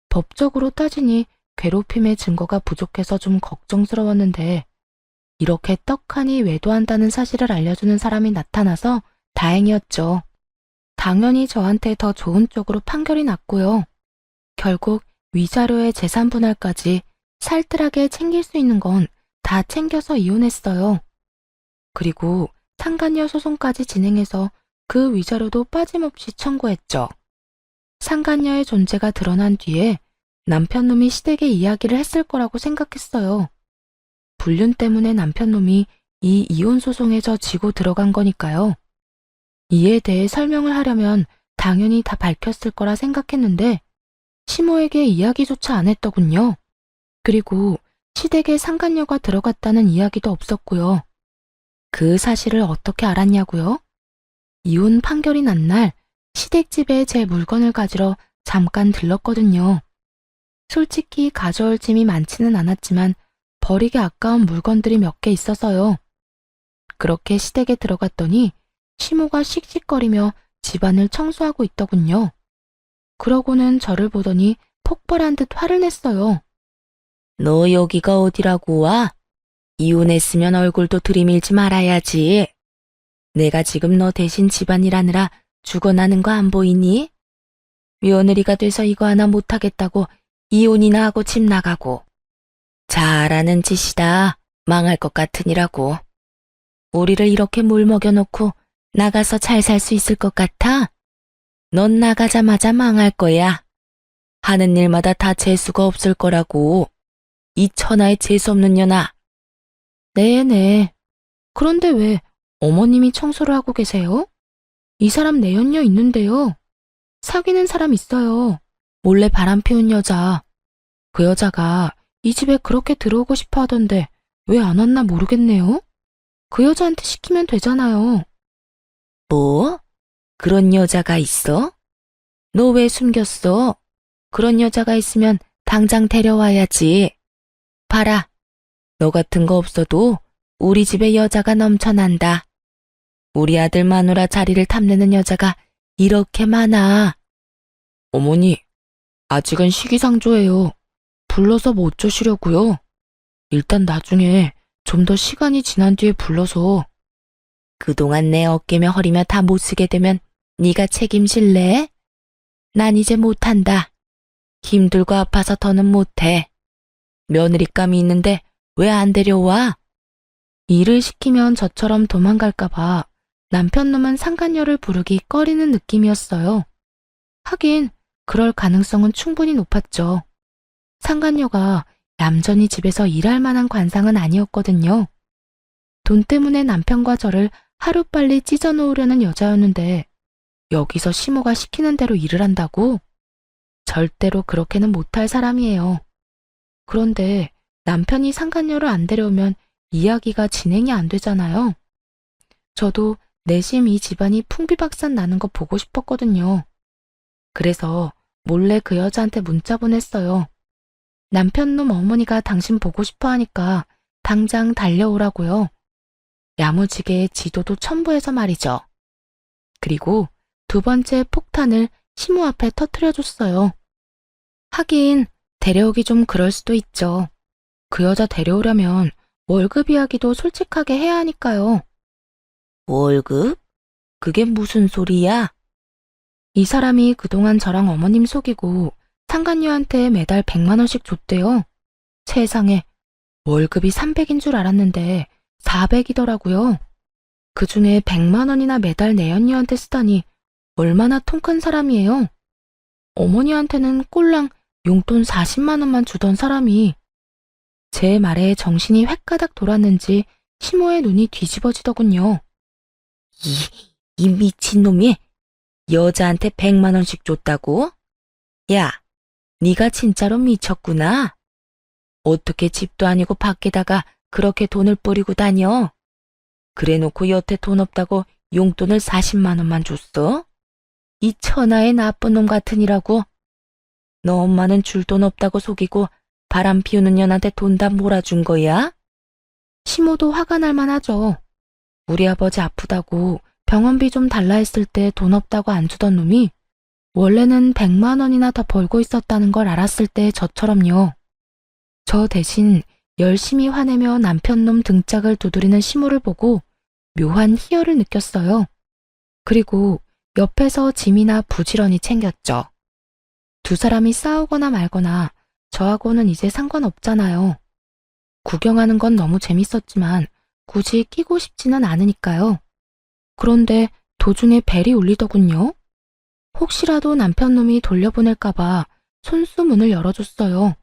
법적으로 따지니 괴롭힘의 증거가 부족해서 좀 걱정스러웠는데 이렇게 떡하니 외도한다는 사실을 알려주는 사람이 나타나서 다행이었죠. 당연히 저한테 더 좋은 쪽으로 판결이 났고요. 결국 위자료의 재산 분할까지 살뜰하게 챙길 수 있는 건 다 챙겨서 이혼했어요. 그리고 상간녀 소송까지 진행해서 그 위자료도 빠짐없이 청구했죠. 상간녀의 존재가 드러난 뒤에 남편놈이 시댁에 이야기를 했을 거라고 생각했어요. 불륜 때문에 남편놈이 이 이혼 소송에 져지고 들어간 거니까요. 이에 대해 설명을 하려면 당연히 다 밝혔을 거라 생각했는데 시모에게 이야기조차 안 했더군요. 그리고 시댁에 상간녀가 들어갔다는 이야기도 없었고요. 그 사실을 어떻게 알았냐고요? 이혼 판결이 난 날 시댁집에 제 물건을 가지러 잠깐 들렀거든요. 솔직히 가져올 짐이 많지는 않았지만 버리기 아까운 물건들이 몇 개 있어서요. 그렇게 시댁에 들어갔더니 시모가 씩씩거리며 집안을 청소하고 있더군요. 그러고는 저를 보더니 폭발한 듯 화를 냈어요. 너 여기가 어디라고 와? 이혼했으면 얼굴도 들이밀지 말아야지. 내가 지금 너 대신 집안일 하느라 죽어나는 거 안 보이니? 며느리가 돼서 이거 하나 못하겠다고 이혼이나 하고 집 나가고. 잘하는 짓이다. 망할 것 같으니라고. 우리를 이렇게 물 먹여놓고 나가서 잘 살 수 있을 것 같아? 넌 나가자마자 망할 거야. 하는 일마다 다 재수가 없을 거라고. 이 천하의 재수 없는 년아. 네네. 그런데 왜 어머님이 청소를 하고 계세요? 이 사람 내연녀 있는데요. 사귀는 사람 있어요. 몰래 바람 피운 여자. 그 여자가 이 집에 그렇게 들어오고 싶어 하던데 왜 안 왔나 모르겠네요. 그 여자한테 시키면 되잖아요. 뭐? 그런 여자가 있어? 너 왜 숨겼어? 그런 여자가 있으면 당장 데려와야지. 봐라. 너 같은 거 없어도 우리 집에 여자가 넘쳐난다. 우리 아들 마누라 자리를 탐내는 여자가 이렇게 많아. 어머니, 아직은 시기상조예요. 불러서 뭐 어쩌시려고요? 일단 나중에 좀 더 시간이 지난 뒤에 불러서. 그동안 내 어깨며 허리며 다 못 쓰게 되면 네가 책임질래? 난 이제 못한다. 힘들고 아파서 더는 못해. 며느리감이 있는데 왜 안 데려와? 일을 시키면 저처럼 도망갈까봐 남편 놈은 상간녀를 부르기 꺼리는 느낌이었어요. 하긴 그럴 가능성은 충분히 높았죠. 상간녀가 얌전히 집에서 일할 만한 관상은 아니었거든요. 돈 때문에 남편과 저를 하루빨리 찢어놓으려는 여자였는데 여기서 시모가 시키는 대로 일을 한다고? 절대로 그렇게는 못할 사람이에요. 그런데 남편이 상간녀를 안 데려오면 이야기가 진행이 안 되잖아요. 저도 내심 이 집안이 풍비박산 나는 거 보고 싶었거든요. 그래서 몰래 그 여자한테 문자 보냈어요. 남편놈 어머니가 당신 보고 싶어 하니까 당장 달려오라고요. 야무지게 지도도 첨부해서 말이죠. 그리고 두 번째 폭탄을 시모 앞에 터뜨려줬어요. 하긴 데려오기 좀 그럴 수도 있죠. 그 여자 데려오려면 월급 이야기도 솔직하게 해야 하니까요. 월급? 그게 무슨 소리야? 이 사람이 그동안 저랑 어머님 속이고 상간녀한테 매달 100만 원씩 줬대요. 세상에, 월급이 300인 줄 알았는데 400이더라고요. 그중에 100만 원이나 매달 내연녀한테 쓰다니 얼마나 통 큰 사람이에요. 어머니한테는 꼴랑 용돈 40만 원만 주던 사람이. 제 말에 정신이 획가닥 돌았는지 시모의 눈이 뒤집어지더군요. 이 미친놈이 여자한테 100만 원씩 줬다고? 야, 네가 진짜로 미쳤구나. 어떻게 집도 아니고 밖에다가 그렇게 돈을 뿌리고 다녀? 그래놓고 여태 돈 없다고 용돈을 40만 원만 줬어? 이 천하의 나쁜 놈 같으니라고. 너 엄마는 줄 돈 없다고 속이고 바람 피우는 년한테 돈 다 몰아준 거야? 시모도 화가 날 만하죠. 우리 아버지 아프다고 병원비 좀 달라 했을 때 돈 없다고 안 주던 놈이 원래는 100만 원이나 더 벌고 있었다는 걸 알았을 때 저처럼요. 저 대신 열심히 화내며 남편놈 등짝을 두드리는 시모를 보고 묘한 희열을 느꼈어요. 그리고 옆에서 짐이나 부지런히 챙겼죠. 두 사람이 싸우거나 말거나 저하고는 이제 상관없잖아요. 구경하는 건 너무 재밌었지만 굳이 끼고 싶지는 않으니까요. 그런데 도중에 벨이 울리더군요. 혹시라도 남편놈이 돌려보낼까봐 손수 문을 열어줬어요.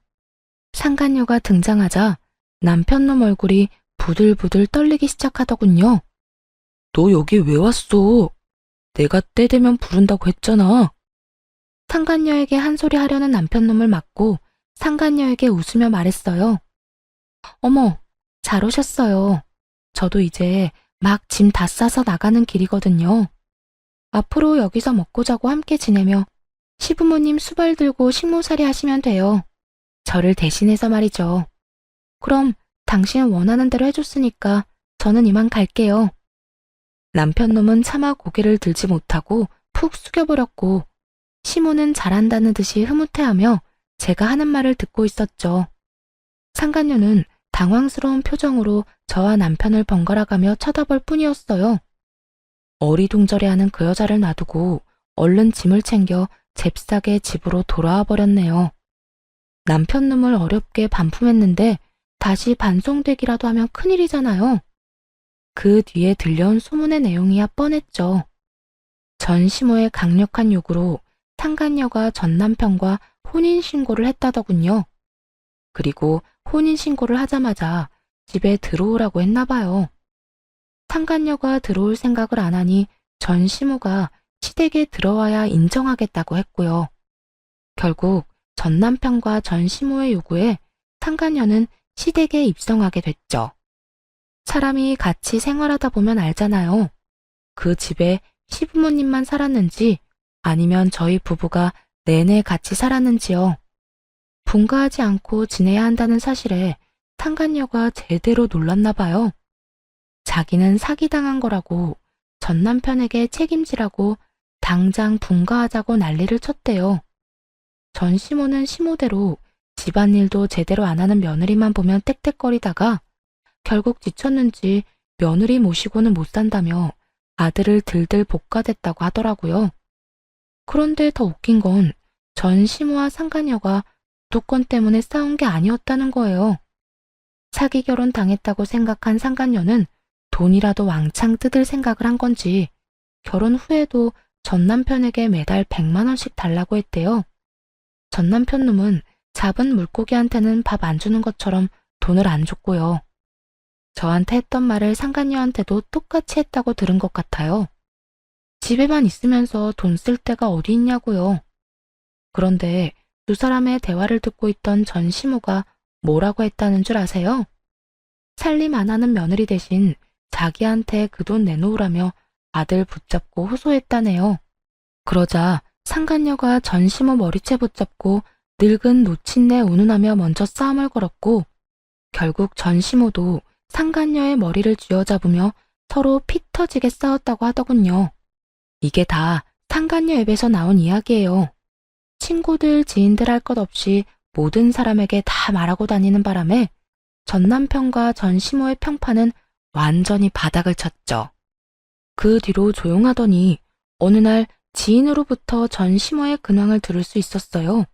상간녀가 등장하자 남편놈 얼굴이 부들부들 떨리기 시작하더군요. 너 여기 왜 왔어? 내가 때 되면 부른다고 했잖아. 상간녀에게 한 소리 하려는 남편놈을 막고 상간녀에게 웃으며 말했어요. 어머, 잘 오셨어요. 저도 이제 막 짐 다 싸서 나가는 길이거든요. 앞으로 여기서 먹고 자고 함께 지내며 시부모님 수발 들고 식모살이 하시면 돼요. 저를 대신해서 말이죠. 그럼 당신 원하는 대로 해줬으니까 저는 이만 갈게요. 남편 놈은 차마 고개를 들지 못하고 푹 숙여버렸고 시모는 잘한다는 듯이 흐뭇해하며 제가 하는 말을 듣고 있었죠. 상간녀는 당황스러운 표정으로 저와 남편을 번갈아가며 쳐다볼 뿐이었어요. 어리둥절해하는 그 여자를 놔두고 얼른 짐을 챙겨 잽싸게 집으로 돌아와 버렸네요. 남편 놈을 어렵게 반품했는데 다시 반송되기라도 하면 큰일이잖아요. 그 뒤에 들려온 소문의 내용이야 뻔했죠. 전 시모의 강력한 요구로 상간녀가 전 남편과 혼인신고를 했다더군요. 그리고 혼인신고를 하자마자 집에 들어오라고 했나 봐요. 상간녀가 들어올 생각을 안 하니 전 시모가 시댁에 들어와야 인정하겠다고 했고요. 결국 전 남편과 전 시모의 요구에 상간녀는 시댁에 입성하게 됐죠. 사람이 같이 생활하다 보면 알잖아요. 그 집에 시부모님만 살았는지 아니면 저희 부부가 내내 같이 살았는지요. 분가하지 않고 지내야 한다는 사실에 상간녀가 제대로 놀랐나 봐요. 자기는 사기당한 거라고 전 남편에게 책임지라고 당장 분가하자고 난리를 쳤대요. 전 시모는 시모대로 집안일도 제대로 안 하는 며느리만 보면 떽떽거리다가 결국 지쳤는지 며느리 모시고는 못 산다며 아들을 들들 볶아댔다고 하더라고요. 그런데 더 웃긴 건 전 시모와 상간녀가 주도권 때문에 싸운 게 아니었다는 거예요. 사기 결혼 당했다고 생각한 상간녀는 돈이라도 왕창 뜯을 생각을 한 건지 결혼 후에도 전 남편에게 매달 100만 원씩 달라고 했대요. 전 남편 놈은 잡은 물고기한테는 밥 안 주는 것처럼 돈을 안 줬고요. 저한테 했던 말을 상간녀한테도 똑같이 했다고 들은 것 같아요. 집에만 있으면서 돈 쓸 데가 어디 있냐고요. 그런데 두 사람의 대화를 듣고 있던 전 시모가 뭐라고 했다는 줄 아세요? 살림 안 하는 며느리 대신 자기한테 그 돈 내놓으라며 아들 붙잡고 호소했다네요. 그러자 상간녀가 전 시모 머리채 붙잡고 늙은 노친네 운운하며 먼저 싸움을 걸었고 결국 전 시모도 상간녀의 머리를 쥐어잡으며 서로 피 터지게 싸웠다고 하더군요. 이게 다 상간녀 입에서 나온 이야기예요. 친구들, 지인들 할 것 없이 모든 사람에게 다 말하고 다니는 바람에 전 남편과 전 시모의 평판은 완전히 바닥을 쳤죠. 그 뒤로 조용하더니 어느 날 지인으로부터 전 시모의 근황을 들을 수 있었어요.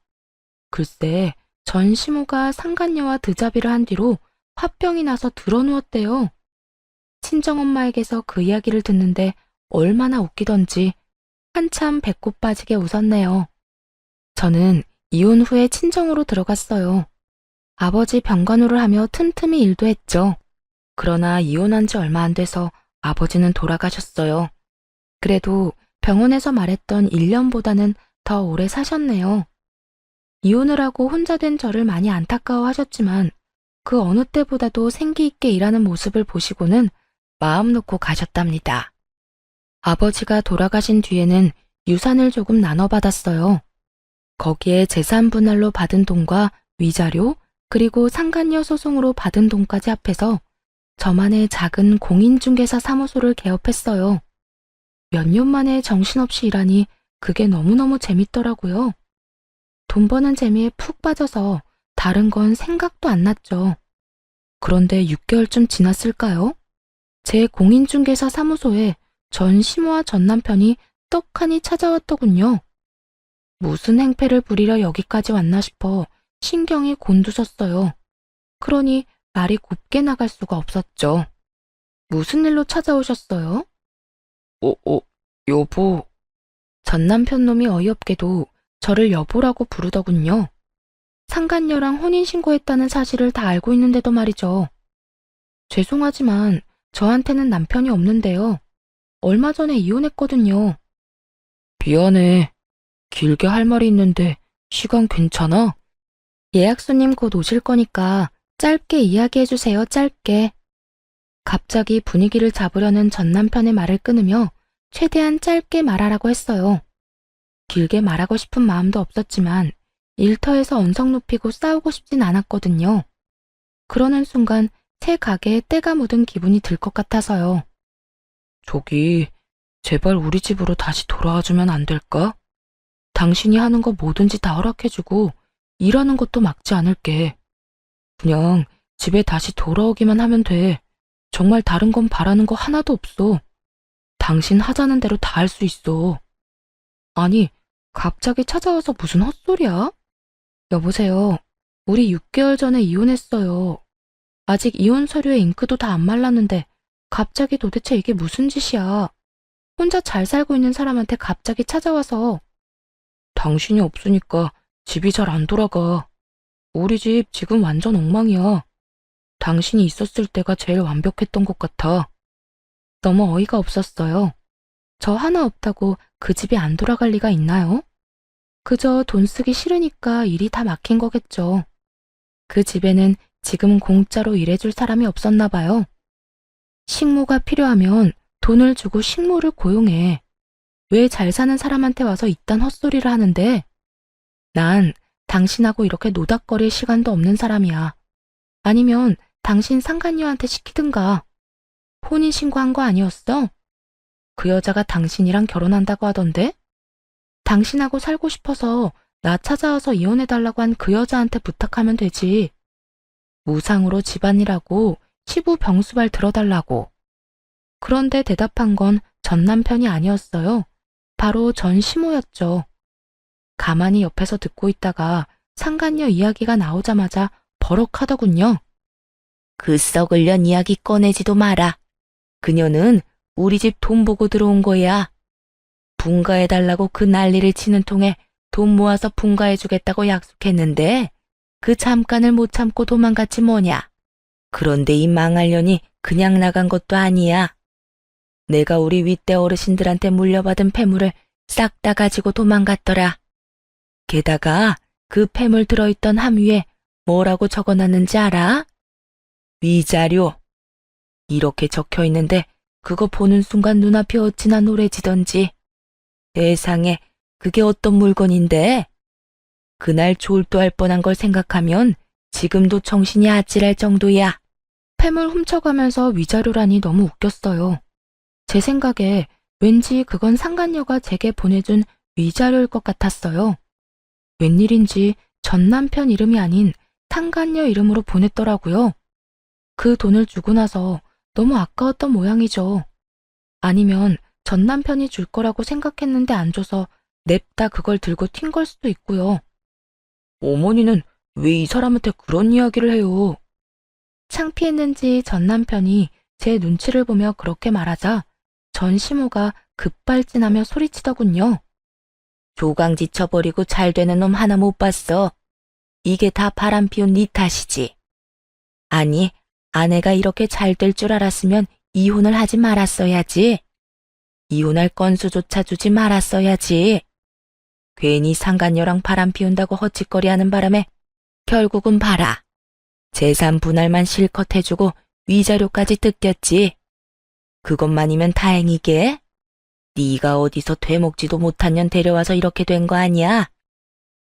글쎄, 전 시모가 상간녀와 드자비를 한 뒤로 화병이 나서 드러누웠대요. 친정엄마에게서 그 이야기를 듣는데 얼마나 웃기던지 한참 배꼽 빠지게 웃었네요. 저는 이혼 후에 친정으로 들어갔어요. 아버지 병간호를 하며 틈틈이 일도 했죠. 그러나 이혼한 지 얼마 안 돼서 아버지는 돌아가셨어요. 그래도 병원에서 말했던 1년보다는 더 오래 사셨네요. 이혼을 하고 혼자 된 저를 많이 안타까워하셨지만 그 어느 때보다도 생기 있게 일하는 모습을 보시고는 마음 놓고 가셨답니다. 아버지가 돌아가신 뒤에는 유산을 조금 나눠받았어요. 거기에 재산 분할로 받은 돈과 위자료 그리고 상간녀 소송으로 받은 돈까지 합해서 저만의 작은 공인중개사 사무소를 개업했어요. 몇 년 만에 정신없이 일하니 그게 너무너무 재밌더라고요. 돈 버는 재미에 푹 빠져서 다른 건 생각도 안 났죠. 그런데 6개월쯤 지났을까요? 제 공인중개사 사무소에 전 시모와 전 남편이 떡하니 찾아왔더군요. 무슨 행패를 부리려 여기까지 왔나 싶어 신경이 곤두섰어요. 그러니 말이 곱게 나갈 수가 없었죠. 무슨 일로 찾아오셨어요? 여보. 전 남편 놈이 어이없게도 저를 여보라고 부르더군요. 상간녀랑 혼인신고했다는 사실을 다 알고 있는데도 말이죠. 죄송하지만 저한테는 남편이 없는데요. 얼마 전에 이혼했거든요. 미안해. 길게 할 말이 있는데 시간 괜찮아? 예약 손님 곧 오실 거니까 짧게 이야기해주세요, 짧게. 갑자기 분위기를 잡으려는 전 남편의 말을 끊으며 최대한 짧게 말하라고 했어요. 길게 말하고 싶은 마음도 없었지만 일터에서 언성 높이고 싸우고 싶진 않았거든요. 그러는 순간 새 가게에 때가 묻은 기분이 들 것 같아서요. 저기, 제발 우리 집으로 다시 돌아와주면 안 될까? 당신이 하는 거 뭐든지 다 허락해주고 일하는 것도 막지 않을게. 그냥 집에 다시 돌아오기만 하면 돼. 정말 다른 건 바라는 거 하나도 없어. 당신 하자는 대로 다 할 수 있어. 아니, 갑자기 찾아와서 무슨 헛소리야? 여보세요. 우리 6개월 전에 이혼했어요. 아직 이혼 서류에 잉크도 다 안 말랐는데 갑자기 도대체 이게 무슨 짓이야. 혼자 잘 살고 있는 사람한테 갑자기 찾아와서. 당신이 없으니까 집이 잘 안 돌아가. 우리 집 지금 완전 엉망이야. 당신이 있었을 때가 제일 완벽했던 것 같아. 너무 어이가 없었어요. 저 하나 없다고 그 집이 안 돌아갈 리가 있나요? 그저 돈 쓰기 싫으니까 일이 다 막힌 거겠죠. 그 집에는 지금 공짜로 일해줄 사람이 없었나 봐요. 식모가 필요하면 돈을 주고 식모를 고용해. 왜 잘 사는 사람한테 와서 이딴 헛소리를 하는데? 난 당신하고 이렇게 노닥거릴 시간도 없는 사람이야. 아니면 당신 상간녀한테 시키든가. 혼인신고한 거 아니었어? 그 여자가 당신이랑 결혼한다고 하던데? 당신하고 살고 싶어서 나 찾아와서 이혼해달라고 한 그 여자한테 부탁하면 되지. 무상으로 집안일하고 시부 병수발 들어달라고. 그런데 대답한 건 전 남편이 아니었어요. 바로 전 시모였죠. 가만히 옆에서 듣고 있다가 상간녀 이야기가 나오자마자 버럭하더군요. 그 썩을 년 이야기 꺼내지도 마라. 그녀는 우리 집 돈 보고 들어온 거야. 분가해달라고 그 난리를 치는 통에 돈 모아서 분가해주겠다고 약속했는데 그 잠깐을 못 참고 도망갔지 뭐냐. 그런데 이 망할 년이 그냥 나간 것도 아니야. 내가 우리 윗대 어르신들한테 물려받은 폐물을 싹 다 가지고 도망갔더라. 게다가 그 폐물 들어있던 함 위에 뭐라고 적어놨는지 알아? 위자료. 이렇게 적혀있는데 그거 보는 순간 눈앞이 어찌나 노래지던지. 세상에, 그게 어떤 물건인데? 그날 졸도할 뻔한 걸 생각하면 지금도 정신이 아찔할 정도야. 폐물 훔쳐가면서 위자료라니 너무 웃겼어요. 제 생각에 왠지 그건 상간녀가 제게 보내준 위자료일 것 같았어요. 웬일인지 전 남편 이름이 아닌 상간녀 이름으로 보냈더라고요. 그 돈을 주고 나서 너무 아까웠던 모양이죠. 아니면 전 남편이 줄 거라고 생각했는데 안 줘서 냅다 그걸 들고 튄 걸 수도 있고요. 어머니는 왜 이 사람한테 그런 이야기를 해요? 창피했는지 전 남편이 제 눈치를 보며 그렇게 말하자 전 시모가 급발진하며 소리치더군요. 조강지 쳐버리고 잘 되는 놈 하나 못 봤어. 이게 다 바람 피운 네 탓이지. 아니, 아내가 이렇게 잘 될 줄 알았으면 이혼을 하지 말았어야지. 이혼할 건수조차 주지 말았어야지. 괜히 상간녀랑 바람 피운다고 헛짓거리하는 바람에 결국은 봐라. 재산 분할만 실컷 해주고 위자료까지 뜯겼지. 그것만이면 다행이게. 네가 어디서 되먹지도 못한 년 데려와서 이렇게 된 거 아니야.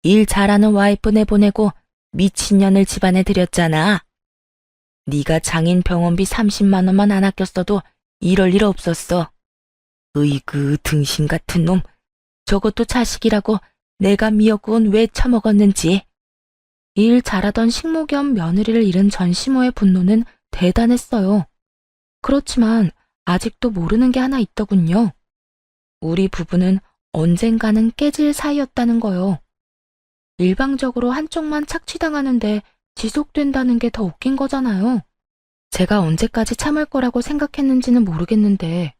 일 잘하는 와이프 내보내고 미친년을 집안에 들였잖아. 네가 장인 병원비 30만 원만 안 아꼈어도 이럴 일 없었어. 으이그 등신 같은 놈. 저것도 자식이라고 내가 미역국은 왜 처먹었는지. 일 잘하던 식모 겸 며느리를 잃은 전 시모의 분노는 대단했어요. 그렇지만 아직도 모르는 게 하나 있더군요. 우리 부부는 언젠가는 깨질 사이였다는 거요. 일방적으로 한쪽만 착취당하는데 지속된다는 게 더 웃긴 거잖아요. 제가 언제까지 참을 거라고 생각했는지는 모르겠는데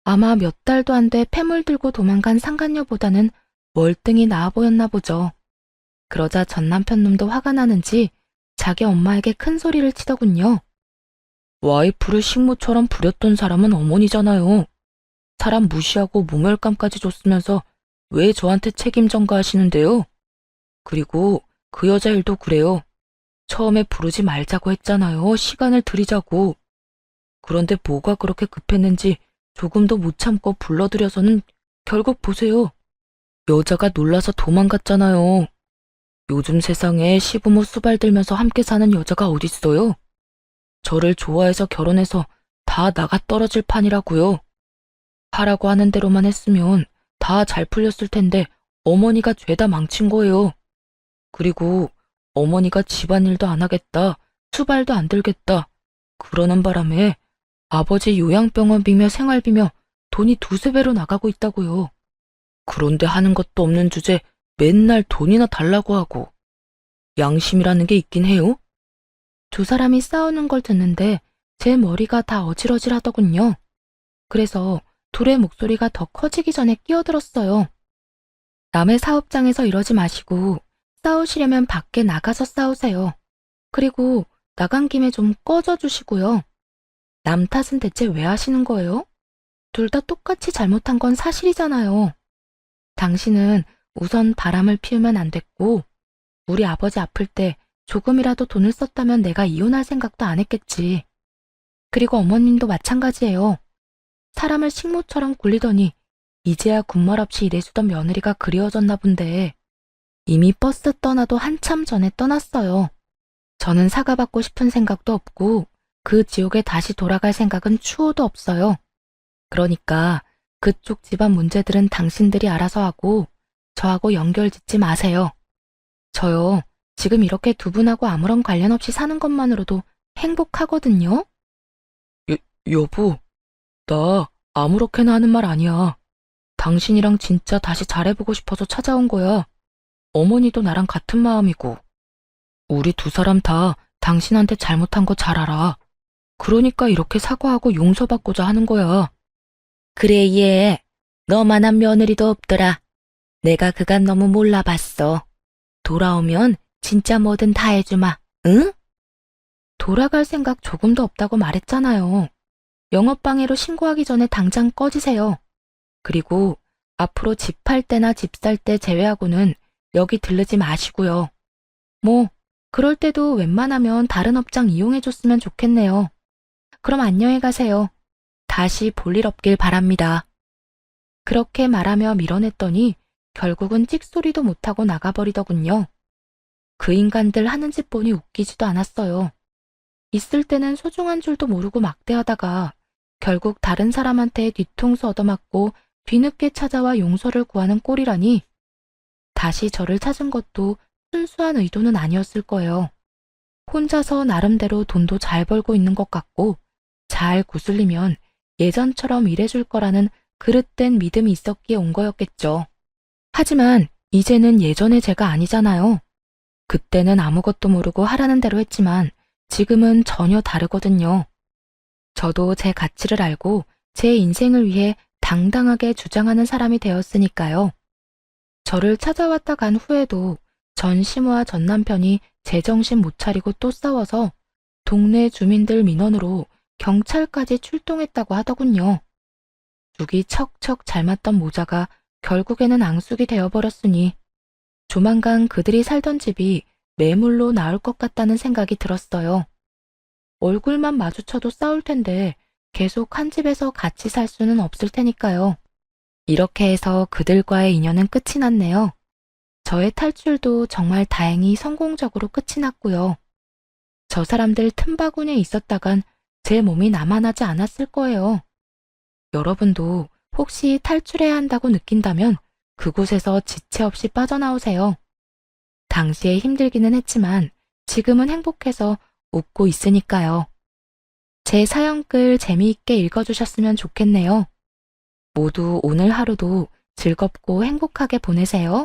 아마 몇 달도 안 돼 폐물 들고 도망간 상간녀보다는 월등히 나아 보였나 보죠. 그러자 전 남편 놈도 화가 나는지 자기 엄마에게 큰 소리를 치더군요. 와이프를 식모처럼 부렸던 사람은 어머니잖아요. 사람 무시하고 모멸감까지 줬으면서 왜 저한테 책임 전가하시는데요? 그리고 그 여자 일도 그래요. 처음에 부르지 말자고 했잖아요. 시간을 들이자고. 그런데 뭐가 그렇게 급했는지 조금도 못 참고 불러들여서는 결국 보세요. 여자가 놀라서 도망갔잖아요. 요즘 세상에 시부모 수발 들면서 함께 사는 여자가 어딨어요? 저를 좋아해서 결혼해서 다 나가 떨어질 판이라고요. 하라고 하는 대로만 했으면 다 잘 풀렸을 텐데 어머니가 죄다 망친 거예요. 그리고 어머니가 집안일도 안 하겠다, 수발도 안 들겠다, 그러는 바람에 아버지 요양병원비며 생활비며 돈이 두세 배로 나가고 있다고요. 그런데 하는 것도 없는 주제 맨날 돈이나 달라고 하고. 양심이라는 게 있긴 해요? 두 사람이 싸우는 걸 듣는데 제 머리가 다 어질어질하더군요. 그래서 둘의 목소리가 더 커지기 전에 끼어들었어요. 남의 사업장에서 이러지 마시고 싸우시려면 밖에 나가서 싸우세요. 그리고 나간 김에 좀 꺼져 주시고요. 남 탓은 대체 왜 하시는 거예요? 둘 다 똑같이 잘못한 건 사실이잖아요. 당신은 우선 바람을 피우면 안 됐고, 우리 아버지 아플 때 조금이라도 돈을 썼다면 내가 이혼할 생각도 안 했겠지. 그리고 어머님도 마찬가지예요. 사람을 식모처럼 굴리더니 이제야 군말 없이 일해주던 며느리가 그리워졌나 본데 이미 버스 떠나도 한참 전에 떠났어요. 저는 사과받고 싶은 생각도 없고 그 지옥에 다시 돌아갈 생각은 추호도 없어요. 그러니까 그쪽 집안 문제들은 당신들이 알아서 하고 저하고 연결 짓지 마세요. 저요, 지금 이렇게 두 분하고 아무런 관련 없이 사는 것만으로도 행복하거든요. 여보, 나 아무렇게나 하는 말 아니야. 당신이랑 진짜 다시 잘해보고 싶어서 찾아온 거야. 어머니도 나랑 같은 마음이고. 우리 두 사람 다 당신한테 잘못한 거 잘 알아. 그러니까 이렇게 사과하고 용서받고자 하는 거야. 그래, 얘. 너만한 며느리도 없더라. 내가 그간 너무 몰라봤어. 돌아오면 진짜 뭐든 다 해주마, 응? 돌아갈 생각 조금도 없다고 말했잖아요. 영업방해로 신고하기 전에 당장 꺼지세요. 그리고 앞으로 집 팔 때나 집 살 때 제외하고는 여기 들르지 마시고요. 뭐 그럴 때도 웬만하면 다른 업장 이용해줬으면 좋겠네요. 그럼 안녕히 가세요. 다시 볼 일 없길 바랍니다. 그렇게 말하며 밀어냈더니 결국은 찍소리도 못하고 나가버리더군요. 그 인간들 하는 짓 보니 웃기지도 않았어요. 있을 때는 소중한 줄도 모르고 막대하다가 결국 다른 사람한테 뒤통수 얻어맞고 뒤늦게 찾아와 용서를 구하는 꼴이라니. 다시 저를 찾은 것도 순수한 의도는 아니었을 거예요. 혼자서 나름대로 돈도 잘 벌고 있는 것 같고 잘 구슬리면 예전처럼 일해줄 거라는 그릇된 믿음이 있었기에 온 거였겠죠. 하지만 이제는 예전의 제가 아니잖아요. 그때는 아무것도 모르고 하라는 대로 했지만 지금은 전혀 다르거든요. 저도 제 가치를 알고 제 인생을 위해 당당하게 주장하는 사람이 되었으니까요. 저를 찾아왔다 간 후에도 전 시모와 전 남편이 제정신 못 차리고 또 싸워서 동네 주민들 민원으로 경찰까지 출동했다고 하더군요. 죽이 척척 잘 맞던 모자가 결국에는 앙숙이 되어버렸으니 조만간 그들이 살던 집이 매물로 나올 것 같다는 생각이 들었어요. 얼굴만 마주쳐도 싸울 텐데 계속 한 집에서 같이 살 수는 없을 테니까요. 이렇게 해서 그들과의 인연은 끝이 났네요. 저의 탈출도 정말 다행히 성공적으로 끝이 났고요. 저 사람들 틈바구니에 있었다간 제 몸이 남아나지 않았을 거예요. 여러분도 혹시 탈출해야 한다고 느낀다면 그곳에서 지체 없이 빠져나오세요. 당시에 힘들기는 했지만 지금은 행복해서 웃고 있으니까요. 제 사연글 재미있게 읽어주셨으면 좋겠네요. 모두 오늘 하루도 즐겁고 행복하게 보내세요.